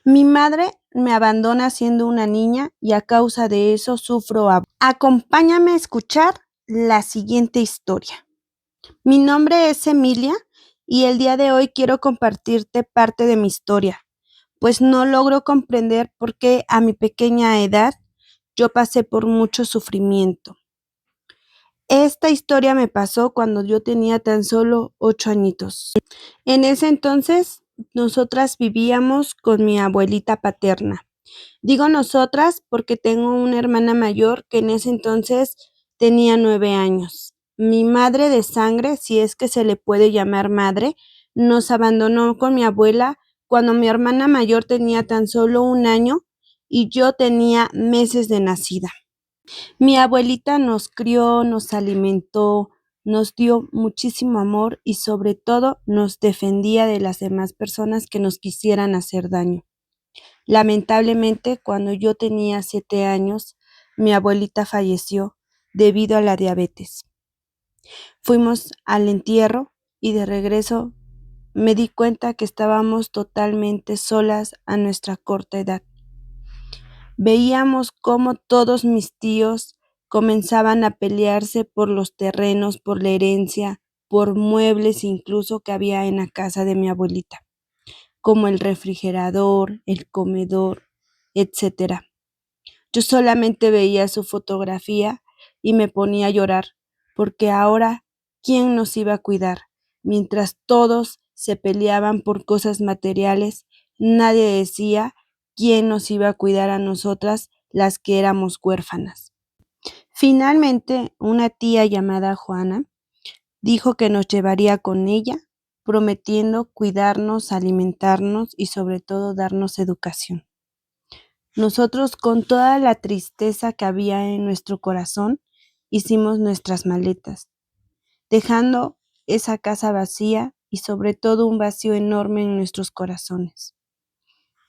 Mi madre me abandona siendo una niña y a causa de eso sufro abuso. Acompáñame a escuchar la siguiente historia. Mi nombre es Emilia y el día de hoy quiero compartirte parte de mi historia, pues no logro comprender por qué a mi pequeña edad yo pasé por mucho sufrimiento. Esta historia me pasó cuando yo tenía tan solo 8 añitos. En ese entonces, nosotras vivíamos con mi abuelita paterna. Digo nosotras porque tengo una hermana mayor que en ese entonces tenía 9 años. Mi madre de sangre, si es que se le puede llamar madre, nos abandonó con mi abuela cuando mi hermana mayor tenía tan solo 1 año y yo tenía meses de nacida. Mi abuelita nos crió, nos alimentó, nos dio muchísimo amor y sobre todo nos defendía de las demás personas que nos quisieran hacer daño. Lamentablemente, cuando yo tenía 7 años, mi abuelita falleció debido a la diabetes. Fuimos al entierro y de regreso me di cuenta que estábamos totalmente solas a nuestra corta edad. Veíamos cómo todos mis tíos comenzaban a pelearse por los terrenos, por la herencia, por muebles incluso que había en la casa de mi abuelita, como el refrigerador, el comedor, etcétera. Yo solamente veía su fotografía y me ponía a llorar, porque ahora, ¿quién nos iba a cuidar? Mientras todos se peleaban por cosas materiales, nadie decía quién nos iba a cuidar a nosotras, las que éramos huérfanas. Finalmente, una tía llamada Juana dijo que nos llevaría con ella, prometiendo cuidarnos, alimentarnos y sobre todo darnos educación. Nosotros, con toda la tristeza que había en nuestro corazón, hicimos nuestras maletas, dejando esa casa vacía y sobre todo un vacío enorme en nuestros corazones.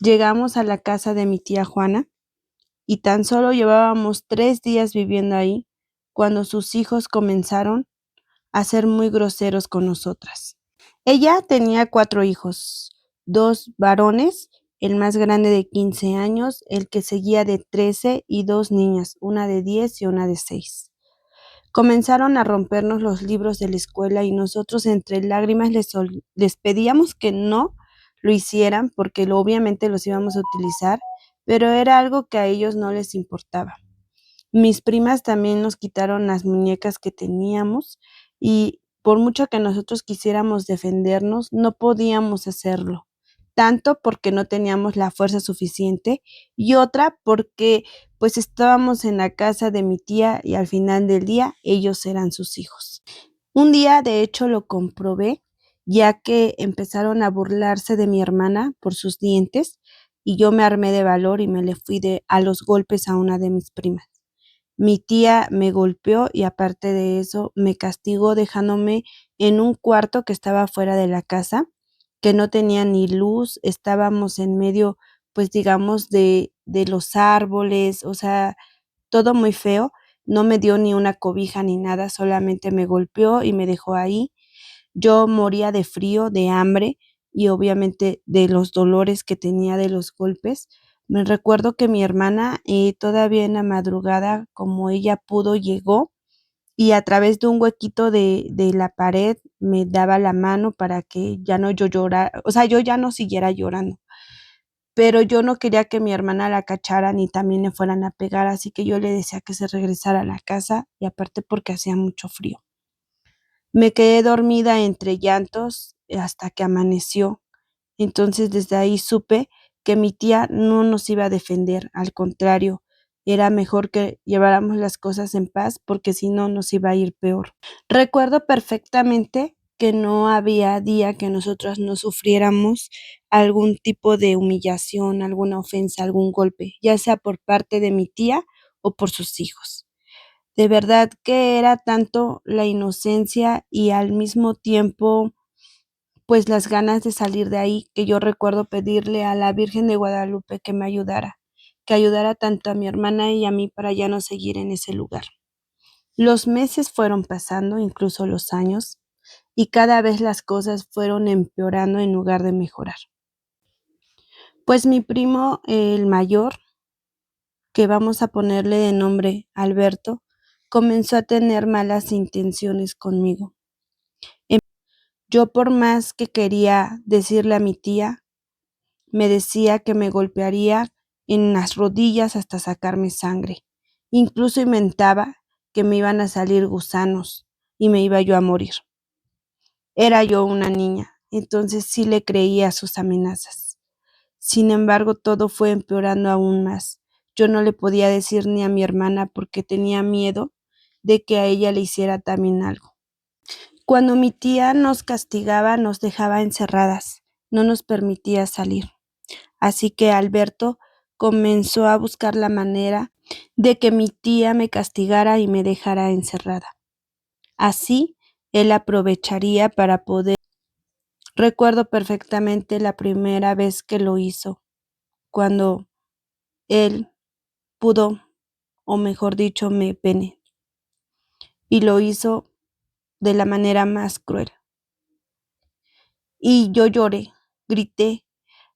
Llegamos a la casa de mi tía Juana y tan solo llevábamos 3 días viviendo ahí cuando sus hijos comenzaron a ser muy groseros con nosotras. Ella tenía 4 hijos, 2 varones, el más grande de 15 años, el que seguía de 13 y 2 niñas, una de 10 y una de 6. Comenzaron a rompernos los libros de la escuela y nosotros entre lágrimas les pedíamos que no lo hicieran porque obviamente los íbamos a utilizar, pero era algo que a ellos no les importaba. Mis primas también nos quitaron las muñecas que teníamos y por mucho que nosotros quisiéramos defendernos, no podíamos hacerlo, tanto porque no teníamos la fuerza suficiente y otra porque pues estábamos en la casa de mi tía y al final del día ellos eran sus hijos. Un día de hecho lo comprobé, ya que empezaron a burlarse de mi hermana por sus dientes y yo me armé de valor y me le fui a los golpes a una de mis primas. Mi tía me golpeó y aparte de eso me castigó dejándome en un cuarto que estaba fuera de la casa, que no tenía ni luz, estábamos en medio, pues digamos, de los árboles, o sea, todo muy feo. No me dio ni una cobija ni nada, solamente me golpeó y me dejó ahí. Yo moría de frío, de hambre y obviamente de los dolores que tenía de los golpes. Me recuerdo que mi hermana, todavía en la madrugada, como ella pudo, llegó y a través de un huequito de la pared me daba la mano para que ya no yo llorara, o sea, yo ya no siguiera llorando. Pero yo no quería que mi hermana la cacharan y también le fueran a pegar, así que yo le decía que se regresara a la casa y aparte porque hacía mucho frío. Me quedé dormida entre llantos hasta que amaneció. Entonces desde ahí supe que mi tía no nos iba a defender, al contrario, era mejor que lleváramos las cosas en paz porque si no nos iba a ir peor. Recuerdo perfectamente que no había día que nosotras no sufriéramos algún tipo de humillación, alguna ofensa, algún golpe, ya sea por parte de mi tía o por sus hijos. De verdad que era tanto la inocencia y al mismo tiempo, pues las ganas de salir de ahí, que yo recuerdo pedirle a la Virgen de Guadalupe que ayudara tanto a mi hermana y a mí para ya no seguir en ese lugar. Los meses fueron pasando, incluso los años, y cada vez las cosas fueron empeorando en lugar de mejorar. Pues mi primo, el mayor, que vamos a ponerle de nombre Alberto, comenzó a tener malas intenciones conmigo. Yo por más que quería decirle a mi tía, me decía que me golpearía en las rodillas hasta sacarme sangre. Incluso inventaba que me iban a salir gusanos y me iba yo a morir. Era yo una niña, entonces sí le creía a sus amenazas. Sin embargo, todo fue empeorando aún más. Yo no le podía decir ni a mi hermana porque tenía miedo de que a ella le hiciera también algo. Cuando mi tía nos castigaba, nos dejaba encerradas, no nos permitía salir. Así que Alberto comenzó a buscar la manera de que mi tía me castigara y me dejara encerrada. Así, él aprovecharía para poder. Recuerdo perfectamente la primera vez que lo hizo, cuando él pudo, o mejor dicho, me pene, y lo hizo de la manera más cruel. Y yo lloré, grité.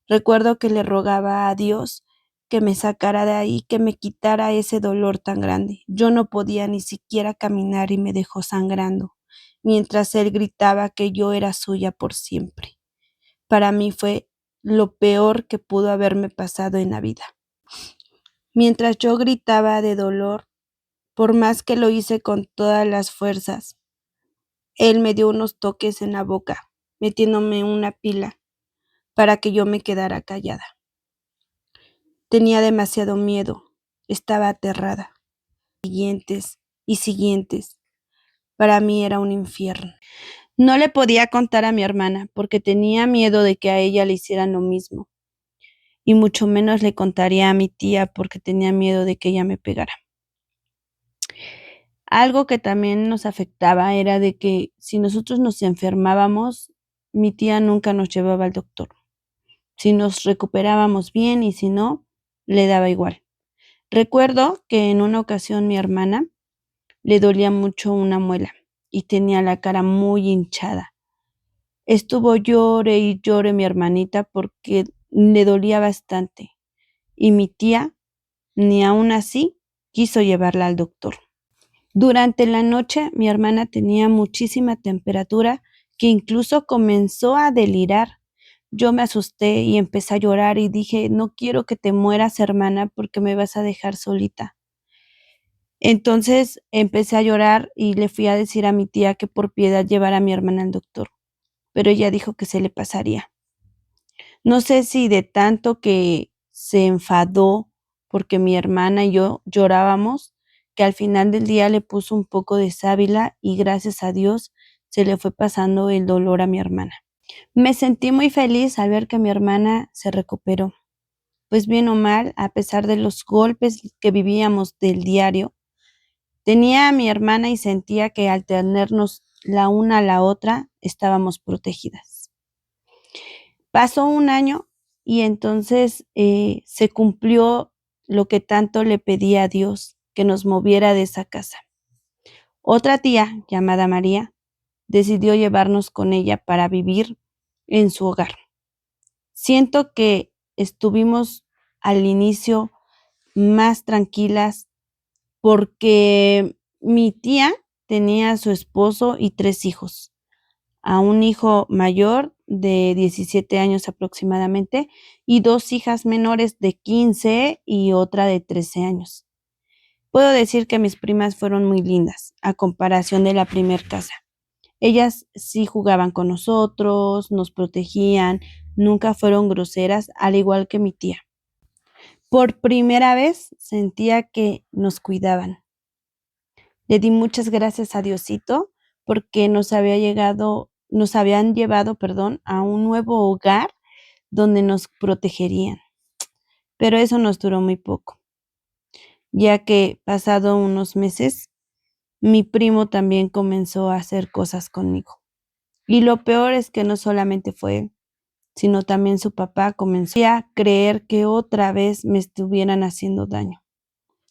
Recuerdo que le rogaba a Dios que me sacara de ahí, que me quitara ese dolor tan grande. Yo no podía ni siquiera caminar y me dejó sangrando, mientras él gritaba que yo era suya por siempre. Para mí fue lo peor que pudo haberme pasado en la vida. Mientras yo gritaba de dolor, por más que lo hice con todas las fuerzas, él me dio unos toques en la boca, metiéndome una pila para que yo me quedara callada. Tenía demasiado miedo, estaba aterrada. Siguientes y siguientes. Para mí era un infierno. No le podía contar a mi hermana porque tenía miedo de que a ella le hicieran lo mismo. Y mucho menos le contaría a mi tía porque tenía miedo de que ella me pegara. Algo que también nos afectaba era de que si nosotros nos enfermábamos, mi tía nunca nos llevaba al doctor. Si nos recuperábamos bien y si no, le daba igual. Recuerdo que en una ocasión mi hermana le dolía mucho una muela y tenía la cara muy hinchada. Estuvo llore y llore mi hermanita porque le dolía bastante y mi tía, ni aun así, quiso llevarla al doctor. Durante la noche mi hermana tenía muchísima temperatura que incluso comenzó a delirar. Yo me asusté y empecé a llorar y dije, no quiero que te mueras, hermana, porque me vas a dejar solita. Entonces empecé a llorar y le fui a decir a mi tía que por piedad llevara a mi hermana al doctor, pero ella dijo que se le pasaría. No sé si de tanto que se enfadó porque mi hermana y yo llorábamos, que al final del día le puso un poco de sábila y gracias a Dios se le fue pasando el dolor a mi hermana. Me sentí muy feliz al ver que mi hermana se recuperó, pues bien o mal, a pesar de los golpes que vivíamos del diario, tenía a mi hermana y sentía que al tenernos la una a la otra estábamos protegidas. Pasó un año y entonces se cumplió lo que tanto le pedía a Dios, que nos moviera de esa casa. Otra tía, llamada María, decidió llevarnos con ella para vivir en su hogar. Siento que estuvimos al inicio más tranquilas porque mi tía tenía a su esposo y 3 hijos, a un hijo mayor de 17 años aproximadamente y 2 hijas menores de 15 y otra de 13 años. Puedo decir que mis primas fueron muy lindas a comparación de la primer casa. Ellas sí jugaban con nosotros, nos protegían, nunca fueron groseras, al igual que mi tía. Por primera vez sentía que nos cuidaban. Le di muchas gracias a Diosito porque nos habían llevado, a un nuevo hogar donde nos protegerían. Pero eso nos duró muy poco, ya que pasado unos meses, mi primo también comenzó a hacer cosas conmigo. Y lo peor es que no solamente fue él, sino también su papá comenzó a creer que otra vez me estuvieran haciendo daño.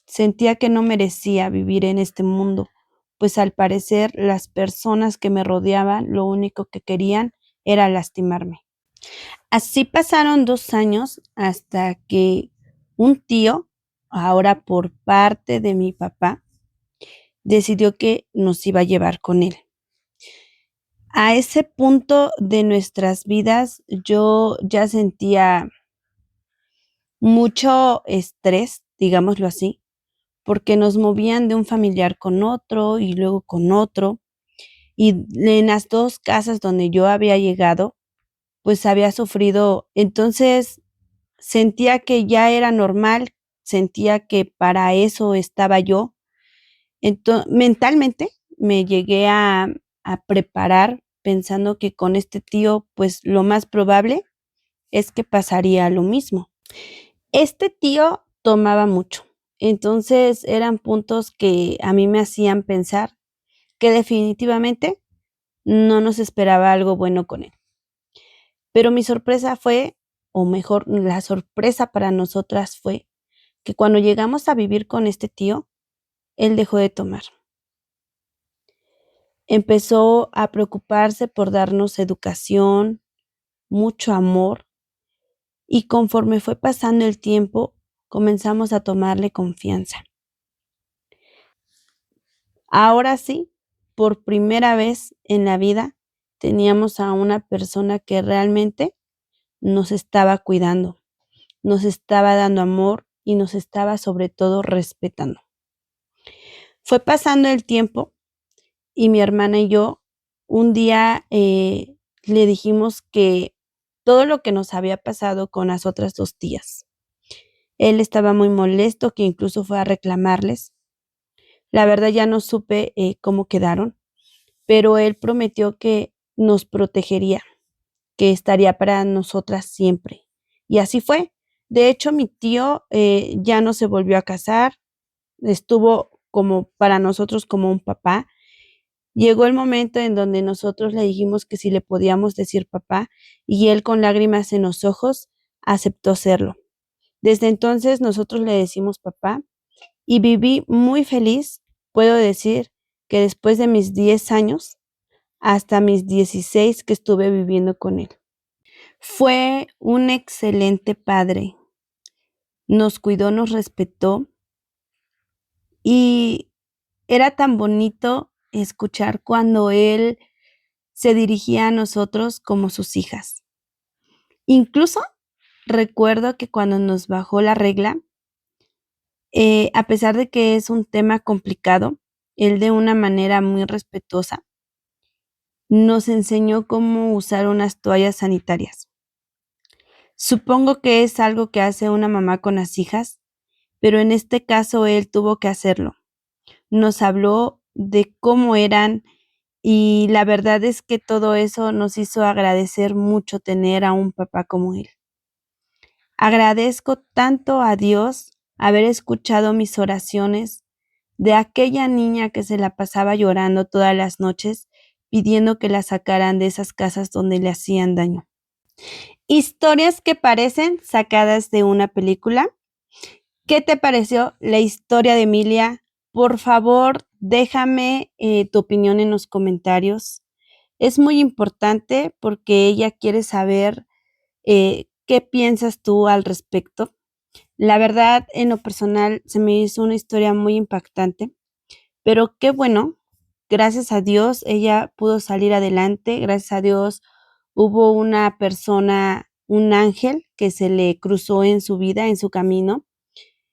Sentía que no merecía vivir en este mundo, pues al parecer las personas que me rodeaban lo único que querían era lastimarme. Así pasaron 2 años hasta que un tío, ahora por parte de mi papá, decidió que nos iba a llevar con él. A ese punto de nuestras vidas, yo ya sentía mucho estrés, digámoslo así, porque nos movían de un familiar con otro y luego con otro, y en las 2 casas donde yo había llegado, pues había sufrido. Entonces, sentía que ya era normal, sentía que para eso estaba yo. Mentalmente me llegué a preparar pensando que con este tío, pues, lo más probable es que pasaría lo mismo. Este tío tomaba mucho, entonces eran puntos que a mí me hacían pensar que definitivamente no nos esperaba algo bueno con él. Pero mi sorpresa fue, o mejor, la sorpresa para nosotras fue que cuando llegamos a vivir con este tío, él dejó de tomar. Empezó a preocuparse por darnos educación, mucho amor, y conforme fue pasando el tiempo, comenzamos a tomarle confianza. Ahora sí, por primera vez en la vida, teníamos a una persona que realmente nos estaba cuidando, nos estaba dando amor y nos estaba sobre todo respetando. Fue pasando el tiempo y mi hermana y yo un día le dijimos que todo lo que nos había pasado con las otras 2 tías. Él estaba muy molesto, que incluso fue a reclamarles. La verdad ya no supe cómo quedaron, pero él prometió que nos protegería, que estaría para nosotras siempre. Y así fue. De hecho, mi tío ya no se volvió a casar, estuvo como para nosotros como un papá. Llegó el momento en donde nosotros le dijimos que si le podíamos decir papá, y él con lágrimas en los ojos aceptó serlo. Desde entonces nosotros le decimos papá y viví muy feliz. Puedo decir que después de mis 10 años hasta mis 16 que estuve viviendo con él. Fue un excelente padre. Nos cuidó, nos respetó y era tan bonito escuchar cuando él se dirigía a nosotros como sus hijas. Incluso recuerdo que cuando nos bajó la regla, a pesar de que es un tema complicado, él de una manera muy respetuosa nos enseñó cómo usar unas toallas sanitarias. Supongo que es algo que hace una mamá con las hijas, pero en este caso él tuvo que hacerlo. Nos habló de cómo eran y la verdad es que todo eso nos hizo agradecer mucho tener a un papá como él. Agradezco tanto a Dios haber escuchado mis oraciones de aquella niña que se la pasaba llorando todas las noches pidiendo que la sacaran de esas casas donde le hacían daño. Historias que parecen sacadas de una película. ¿Qué te pareció la historia de Emilia? Por favor, déjame tu opinión en los comentarios. Es muy importante porque ella quiere saber qué piensas tú al respecto. La verdad, en lo personal, se me hizo una historia muy impactante, pero qué bueno, gracias a Dios ella pudo salir adelante, gracias a Dios hubo una persona, un ángel que se le cruzó en su vida, en su camino,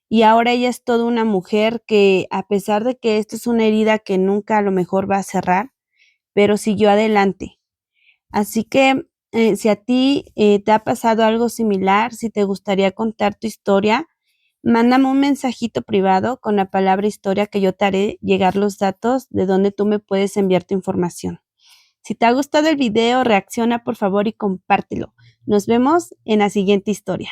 y ahora ella es toda una mujer que a pesar de que esto es una herida que nunca a lo mejor va a cerrar, pero siguió adelante. Así que si a ti te ha pasado algo similar, si te gustaría contar tu historia, mándame un mensajito privado con la palabra historia que yo te haré llegar los datos de donde tú me puedes enviar tu información. Si te ha gustado el video, reacciona por favor y compártelo. Nos vemos en la siguiente historia.